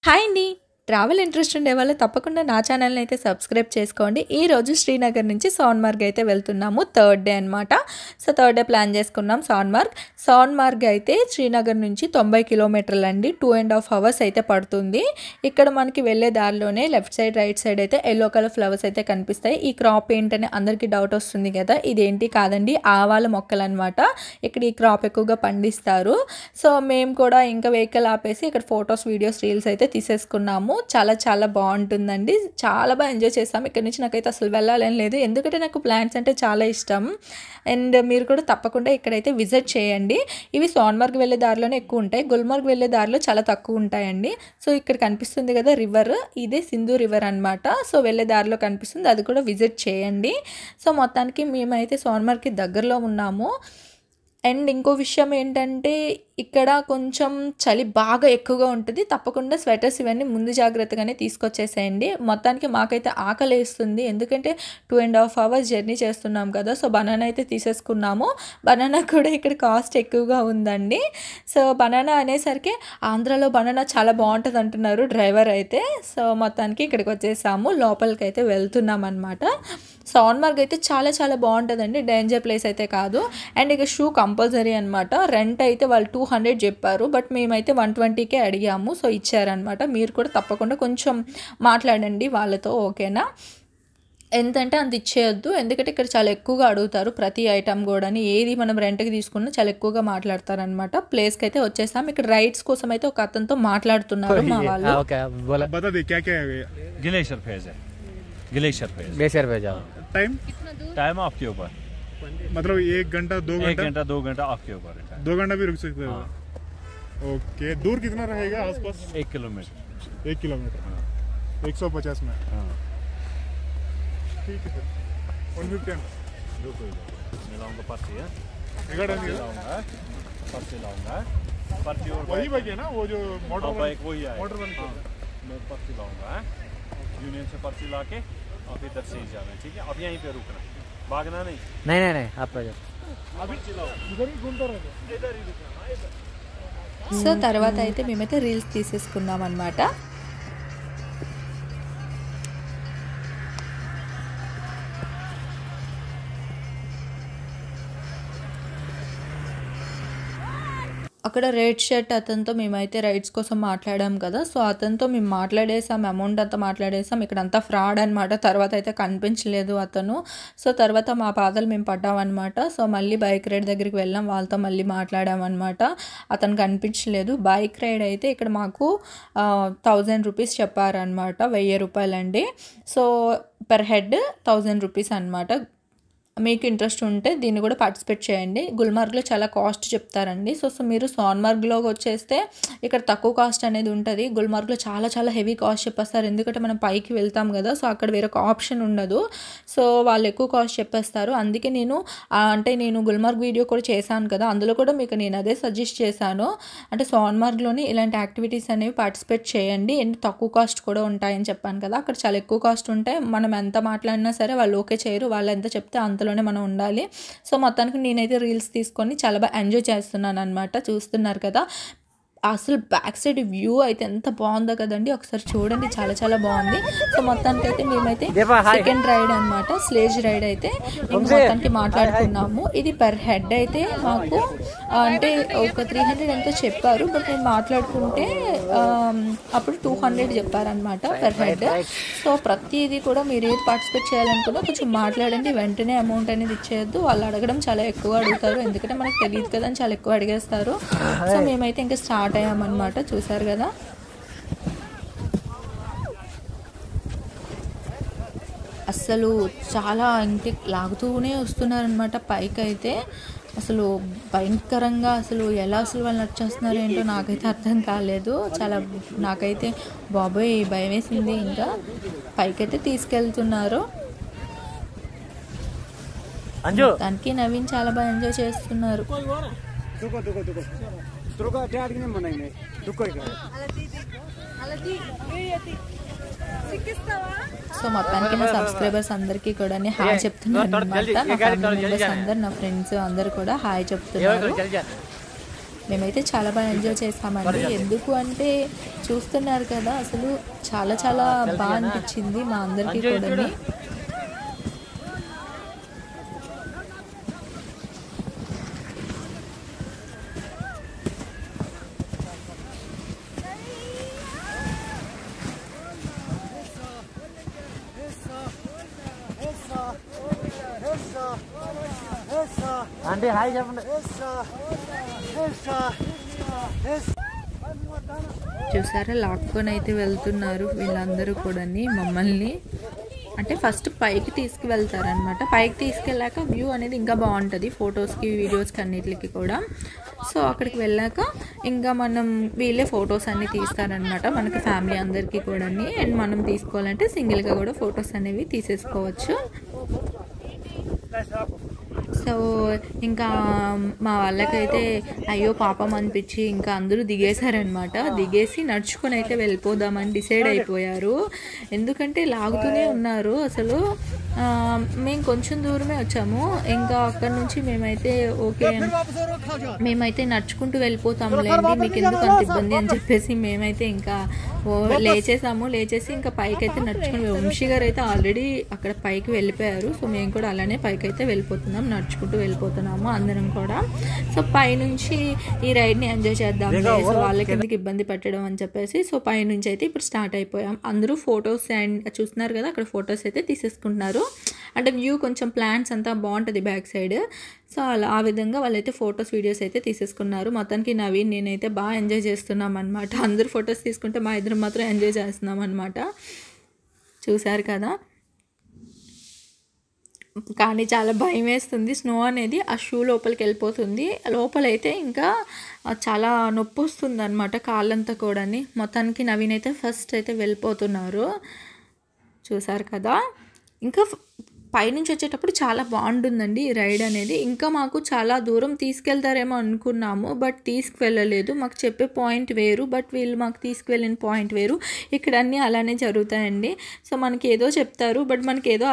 Hi అండి. Travel interest ఉండే వాళ్ళు తప్పకుండా నా ఛానల్ని అయితే సబ్స్క్రైబ్ చేసుకోండి. ఈరోజు శ్రీనగర్ నుంచి సోన్మార్గ్ అయితే వెళ్తున్నాము. థర్డ్ డే అనమాట. సో థర్డ్ డే ప్లాన్ చేసుకున్నాం సోన్మార్గ్ అయితే శ్రీనగర్ నుంచి 90 కిలోమీటర్లు అండి. 2.5 hours అయితే పడుతుంది. ఇక్కడ మనకి వెళ్ళే దారిలోనే లెఫ్ట్ సైడ్ రైట్ సైడ్ అయితే ఎల్లో కలర్ ఫ్లవర్స్ అయితే కనిపిస్తాయి. ఈ క్రాప్ ఏంటని అందరికీ డౌట్ వస్తుంది కదా, ఇదేంటి కాదండి, ఆవాల మొక్కలు అనమాట. ఇక్కడ ఈ క్రాప్ ఎక్కువగా పండిస్తారు. సో మేము కూడా ఇంకా వెహికల్ ఆపేసి ఇక్కడ ఫొటోస్ వీడియోస్ రీల్స్ అయితే తీసేసుకున్నాము. చాలా బాగుంటుందండి. చాలా బాగా ఎంజాయ్ చేస్తాం. ఇక్కడ నుంచి నాకైతే అసలు వెళ్ళాలని లేదు, ఎందుకంటే నాకు ప్లాంట్స్ అంటే చాలా ఇష్టం. అండ్ మీరు కూడా తప్పకుండా ఇక్కడైతే విజిట్ చేయండి. ఇవి సోన్మార్గ్ వెళ్ళే దారిలోనే ఎక్కువ ఉంటాయి, గుల్మార్గ్ వెళ్ళే దారిలో చాలా తక్కువ ఉంటాయండి. సో ఇక్కడ కనిపిస్తుంది కదా రివర్, ఇదే సింధు రివర్ అనమాట. సో వెళ్ళే దారిలో కనిపిస్తుంది, అది కూడా విజిట్ చేయండి. సో మొత్తానికి మేమైతే సోన్మార్గ్కి దగ్గరలో ఉన్నాము. అండ్ ఇంకో విషయం ఏంటంటే ఇక్కడ కొంచెం చలి బాగా ఎక్కువగా ఉంటుంది. తప్పకుండా స్వెటర్స్ ఇవన్నీ ముందు జాగ్రత్తగానే తీసుకొచ్చేసేయండి. మొత్తానికి మాకైతే ఆకలి వేస్తుంది, ఎందుకంటే 2.5 hours జర్నీ చేస్తున్నాం కదా. సో బనానా అయితే తీసేసుకున్నాము. బనానా కూడా ఇక్కడ కాస్ట్ ఎక్కువగా ఉందండి. సో బనానా అనేసరికి ఆంధ్రాలో బనానా చాలా బాగుంటుంది అంటున్నారు డ్రైవర్ అయితే. సో మొత్తానికి ఇక్కడికి వచ్చేసాము, లోపలికి అయితే వెళ్తున్నాం అనమాట. సోన్మార్గ్ అయితే చాలా బాగుంటుందండి, డేంజర్ ప్లేస్ అయితే కాదు. అండ్ ఇక షూ కంపల్సరీ అనమాట. రెంట్ అయితే వాళ్ళు 200 చెప్పారు, బట్ మేమైతే 120కే అడిగాము. సో ఇచ్చారనమాట. మీరు కూడా తప్పకుండా కొంచెం మాట్లాడండి వాళ్ళతో, ఓకేనా? ఎంతంటే అంత ఇచ్చేయొద్దు, ఎందుకంటే ఇక్కడ చాలా ఎక్కువగా అడుగుతారు ప్రతి ఐటమ్ కూడా. ఏది మనం రెంట్కి తీసుకున్నా చాలా ఎక్కువగా మాట్లాడతారనమాట. ప్లేస్కి అయితే వచ్చేసాం. ఇక్కడ రైడ్స్ కోసం అయితే ఒక అతనితో మాట్లాడుతున్నారు మా వాళ్ళు. ग्लेशियर पे जाओ। टाइम आपके ऊपर, मतलब 1 घंटा 2 घंटा 2 घंटा आपके ऊपर है। 2 घंटा भी रुक सकते हो। ओके, दूर कितना रहेगा आसपास? 1 किलोमीटर। 1 किलोमीटर 150 में। ठीक है सर, 150 मैं लाऊंगा पर्ची है, लाऊंगा पर्ची लाऊंगा, पर्ची और वही बाइक है ना, वो जो मोटर बाइक वही है, मोटर वाली। मैं पर्ची लाऊंगा, यूनियन से पर्ची लाके आप इधर से ही जाना है, ठीक है? अब यहीं पे रुकना, भागना नहीं। नहीं आप जाओ। इधर ही घूमता रहता, इधर ही रुकना। సో తర్వాత అయితే మేమైతే రీల్స్ తీసేసుకున్నాం అనమాట. అక్కడ రెడ్ షర్ట్ అతనితో మేమైతే రైడ్స్ కోసం మాట్లాడాం కదా. సో అతనితో మేము మాట్లాడేసాం, అమౌంట్ అంతా మాట్లాడేసాం. ఇక్కడ అంతా ఫ్రాడ్ అనమాట. తర్వాత అయితే కనిపించలేదు అతను. సో తర్వాత మా పాదాలు మేము పడ్డామన్నమాట. సో మళ్ళీ బైక్ రైడ్ దగ్గరికి వెళ్ళాం, వాళ్ళతో మళ్ళీ మాట్లాడామన్నమాట. అతను కనిపించలేదు. బైక్ రైడ్ అయితే ఇక్కడ మాకు 1000 రూపీస్ చెప్పారనమాట, 1000 రూపాయలండి. సో పర్ హెడ్ 1000 రూపీస్ అనమాట. మీకు ఇంట్రెస్ట్ ఉంటే దీన్ని కూడా పార్టిసిపేట్ చేయండి. గుల్మార్గ్లో చాలా కాస్ట్ చెప్తారండి. సో మీరు సోన్మార్గ్లో వచ్చేస్తే ఇక్కడ తక్కువ కాస్ట్ అనేది ఉంటుంది. గుల్మార్గ్లో చాలా హెవీ కాస్ట్ చెప్పేస్తారు, ఎందుకంటే మనం పైకి వెళ్తాం కదా. సో అక్కడ వేరొక ఆప్షన్ ఉండదు. సో వాళ్ళు ఎక్కువ కాస్ట్ చెప్పేస్తారు. అందుకే నేను గుల్మార్గ్ వీడియో కూడా చేశాను కదా, అందులో కూడా మీకు నేను అదే సజెస్ట్ చేశాను. అంటే సోన్మార్గ్లోనే ఇలాంటి యాక్టివిటీస్ అనేవి పార్టిసిపేట్ చేయండి. ఎన్ని తక్కువ కాస్ట్ కూడా ఉంటాయని చెప్పాను కదా. అక్కడ చాలా ఎక్కువ కాస్ట్ ఉంటాయి. మనం ఎంత మాట్లాడినా సరే వాళ్ళు ఓకే చేయరు, వాళ్ళు ఎంత చెప్తే అంత మనం ఉండాలి. సో మొత్తానికి నేనైతే రీల్స్ తీసుకొని చాలా బాగా ఎంజాయ్ చేస్తున్నాను అనమాట. చూస్తున్నారు కదా, అసలు బ్యాక్ సైడ్ వ్యూ అయితే ఎంత బాగుందో కదండి, ఒకసారి చూడండి, చాలా బాగుంది. సో మొత్తానికి అయితే మేమైతే సెకండ్ రైడ్ అనమాట, స్లేజ్ రైడ్ అయితే మొత్తానికి మాట్లాడుకున్నాము. ఇది పర్ హెడ్ అయితే మాకు అంటే ఒక 300 ఎంతో చెప్పారు, బట్ నేను మాట్లాడుకుంటే అప్పుడు 200 చెప్పారనమాట పర్ హెడ్. సో ప్రతిదీ కూడా మీరు ఏది పార్టిసిపేట్ చేయాలనుకున్నా కొంచెం మాట్లాడండి, వెంటనే అమౌంట్ అనేది ఇచ్చేయద్దు. వాళ్ళు అడగడం చాలా ఎక్కువ అడుగుతారు, ఎందుకంటే మనకు తెలియదు కదా అని చాలా ఎక్కువ అడిగేస్తారు. సో మేమైతే ఇంకా స్టార్ట్ అయ్యామన్నమాట. చూసారు కదా, అసలు చాలా ఇంటి లాగుతూనే వస్తున్నారనమాట పైకి అయితే. అసలు భయంకరంగా అసలు వాళ్ళు నడిచేస్తున్నారు ఏంటో నాకైతే అర్థం కాలేదు. నాకైతే బాబోయ్ భయం వేసింది. ఇంకా పైకైతే తీసుకెళ్తున్నారు. దానికి నవీన్ చాలా బాగా ఎంజాయ్ చేస్తున్నారు. సో మొత్తానికి నా సబ్స్క్రైబర్స్ అందరికీ కూడా హాయ్ చెప్తున్నాను అనమాట. నా ఫ్యామిలీ మెంబర్స్ అందరు, నా ఫ్రెండ్స్ అందరు కూడా హాయ్ చెప్తున్నారు. మేమైతే చాలా బాగా ఎంజాయ్ చేసామండి. ఎందుకు అంటే చూస్తున్నారు కదా, అసలు చాలా చాలా బాగా అనిపించింది మా అందరికీ కూడా. ఆంటీ హాయ్ చెప్పండి. చూసారా, లాక్కొని అయితే వెళ్తున్నారు వీళ్ళందరూ కూడా మమ్మల్ని. అంటే ఫస్ట్ పైకి తీసుకువెళ్తారనమాట. పైకి తీసుకెళ్ళాక వ్యూ అనేది ఇంకా బాగుంటుంది ఫొటోస్కి, వీడియోస్కి, అన్నిటికి కూడా. సో అక్కడికి వెళ్ళాక ఇంకా మనం వీళ్ళే ఫొటోస్ అన్నీ తీస్తారనమాట మనకి ఫ్యామిలీ అందరికీ కూడా. అండ్ మనం తీసుకోవాలంటే సింగిల్గా కూడా ఫొటోస్ అనేవి తీసేసుకోవచ్చు. సో ఇంకా మా వాళ్ళకైతే అయ్యో పాపం అనిపించి ఇంకా అందరూ దిగేశారనమాట. దిగేసి నడుచుకొని అయితే వెళ్ళిపోదామని డిసైడ్ అయిపోయారు. ఎందుకంటే లాగుతూనే ఉన్నారు అసలు. మేము కొంచెం దూరమే వచ్చాము. ఇంకా అక్కడ నుంచి మేమైతే ఓకే, మేమైతే నడుచుకుంటూ వెళ్ళిపోతాంలేండి, మీకు ఎందుకు అంత ఇబ్బంది అని చెప్పేసి మేమైతే ఇంకా లేచేసి ఇంకా పైకి అయితే నడుచుకుని, వంశీ గారు అయితే ఆల్రెడీ అక్కడ పైకి వెళ్ళిపోయారు. సో మేము కూడా అలానే పైకి అయితే వెళ్ళిపోతున్నాం, నడుచుకుంటూ వెళ్ళిపోతున్నాము అందరం కూడా. సో పైనుంచి ఈ రైడ్ని ఎంజాయ్ చేద్దాం, సో వాళ్ళకి ఎందుకు ఇబ్బంది పెట్టడం అని చెప్పేసి సో పైనుంచి అయితే ఇప్పుడు స్టార్ట్ అయిపోయాం. అందరూ ఫొటోస్ అండ్ చూస్తున్నారు కదా, అక్కడ ఫొటోస్ అయితే తీసేసుకుంటున్నారు. అంటే వ్యూ కొంచెం ప్లాంట్స్ అంతా బాగుంటుంది బ్యాక్ సైడ్. సో అలా ఆ విధంగా వాళ్ళైతే ఫొటోస్, వీడియోస్ అయితే తీసేసుకున్నారు. మొత్తానికి నవీన్ నేనైతే బాగా ఎంజాయ్ చేస్తున్నాం అనమాట. అందరూ ఫొటోస్ తీసుకుంటే మా ఇద్దరు మాత్రం ఎంజాయ్ చేస్తున్నాం అనమాట. చూసారు కదా, కానీ చాలా భయం వేస్తుంది. స్నో అనేది ఆ షూ లోపలికి వెళ్ళిపోతుంది. లోపలైతే ఇంకా చాలా నొప్పి వస్తుంది అనమాట కాళ్ళంతా కూడా. మొత్తానికి నవీన్ అయితే ఫస్ట్ అయితే వెళ్ళిపోతున్నారు. చూసారు కదా, ఇంకా పైనుంచి వచ్చేటప్పుడు చాలా బాగుంటుందండి ఈ రైడ్ అనేది. ఇంకా మాకు చాలా దూరం తీసుకెళ్తారేమో అనుకున్నాము, బట్ తీసుకువెళ్ళలేదు. మాకు చెప్పే పాయింట్ వేరు, బట్ వీళ్ళు మాకు తీసుకువెళ్ళిన పాయింట్ వేరు. ఇక్కడ అన్నీ అలానే జరుగుతాయండి. సో మనకి ఏదో చెప్తారు, బట్ మనకి ఏదో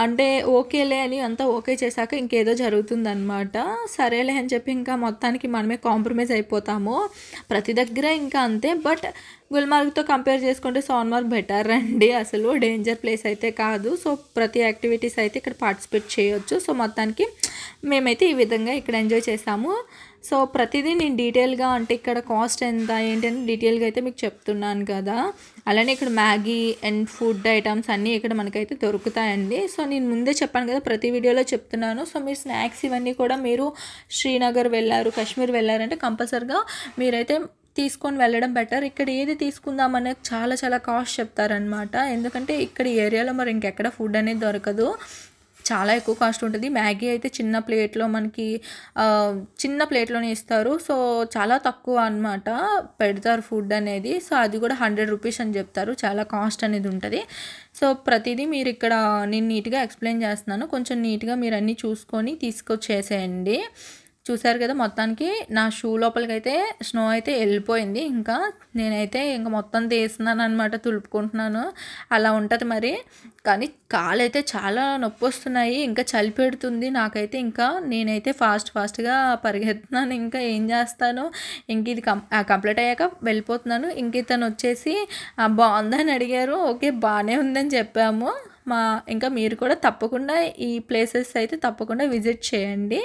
అంటే ఓకేలే అని అంతా ఓకే చేశాక ఇంకేదో జరుగుతుందన్నమాట. సరేలే అని చెప్పి ఇంకా మొత్తానికి మనమే కాంప్రమైజ్ అయిపోతాము ప్రతి దగ్గర ఇంకా అంతే. బట్ గుల్మార్గ్తో కంపేర్ చేసుకుంటే సోన్మార్గ్ బెటర్ అండి, అసలు డేంజర్ ప్లేస్ అయితే కాదు. సో ప్రతి యాక్టివిటీస్ అయితే ఇక్కడ పార్టిసిపేట్ చేయొచ్చు. సో మొత్తానికి మేమైతే ఈ విధంగా ఇక్కడ ఎంజాయ్ చేసాము. సో ప్రతిదీ నేను డీటెయిల్గా, అంటే ఇక్కడ కాస్ట్ ఎంత ఏంటని డీటెయిల్గా అయితే మీకు చెప్తున్నాను కదా. అలానే ఇక్కడ మ్యాగీ అండ్ ఫుడ్ ఐటమ్స్ అన్నీ ఇక్కడ మనకైతే దొరుకుతాయండి. సో నేను ముందే చెప్పాను కదా, ప్రతి వీడియోలో చెప్తున్నాను. సో మీరు స్నాక్స్ ఇవన్నీ కూడా మీరు శ్రీనగర్ వెళ్ళారు, కాశ్మీర్ వెళ్ళారంటే కంపల్సరిగా మీరైతే తీసుకొని వెళ్ళడం బెటర్. ఇక్కడ ఏది తీసుకుందామనే చాలా చాలా కాస్ట్ చెప్తారనమాట. ఎందుకంటే ఇక్కడ ఏరియాలో మరి ఇంకెక్కడ ఫుడ్ అనేది దొరకదు, చాలా ఎక్కువ కాస్ట్ ఉంటుంది. మ్యాగీ అయితే చిన్న ప్లేట్లో మనకి చిన్న ప్లేట్లోనే ఇస్తారు. సో చాలా తక్కువ అనమాట పెడతారు ఫుడ్ అనేది. సో అది కూడా 100 రూపీస్ అని చెప్తారు, చాలా కాస్ట్ అనేది ఉంటుంది. సో ప్రతిదీ మీరు ఇక్కడ నేను నీట్గా ఎక్స్ప్లెయిన్ చేస్తున్నాను, కొంచెం నీట్గా మీరు అన్నీ చూసుకొని తీసుకొచ్చేసేయండి. చూసారు కదా, మొత్తానికి నా షూ లోపలికి అయితే స్నో అయితే వెళ్ళిపోయింది. ఇంకా నేనైతే ఇంకా మొత్తం తీస్తున్నాను అనమాట, తులుపుకుంటున్నాను. అలా ఉంటుంది మరి. కానీ కాళ్ళు అయితే చాలా నొప్పి వస్తున్నాయి, ఇంకా చలి పెడుతుంది నాకైతే. ఇంకా నేనైతే ఫాస్ట్గా పరిగెత్తున్నాను. ఇంకా ఏం చేస్తాను, ఇంక ఇది కంప్లీట్ అయ్యాక వెళ్ళిపోతున్నాను. ఇంక ఇతను వచ్చేసి బాగుందని అడిగారు. ఓకే బాగానే ఉందని చెప్పాము. ఇంకా మీరు కూడా తప్పకుండా ఈ ప్లేసెస్ అయితే తప్పకుండా విజిట్ చేయండి.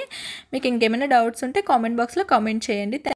మీకు ఇంకేమైనా డౌట్స్ ఉంటే కామెంట్ బాక్స్లో కామెంట్ చేయండి.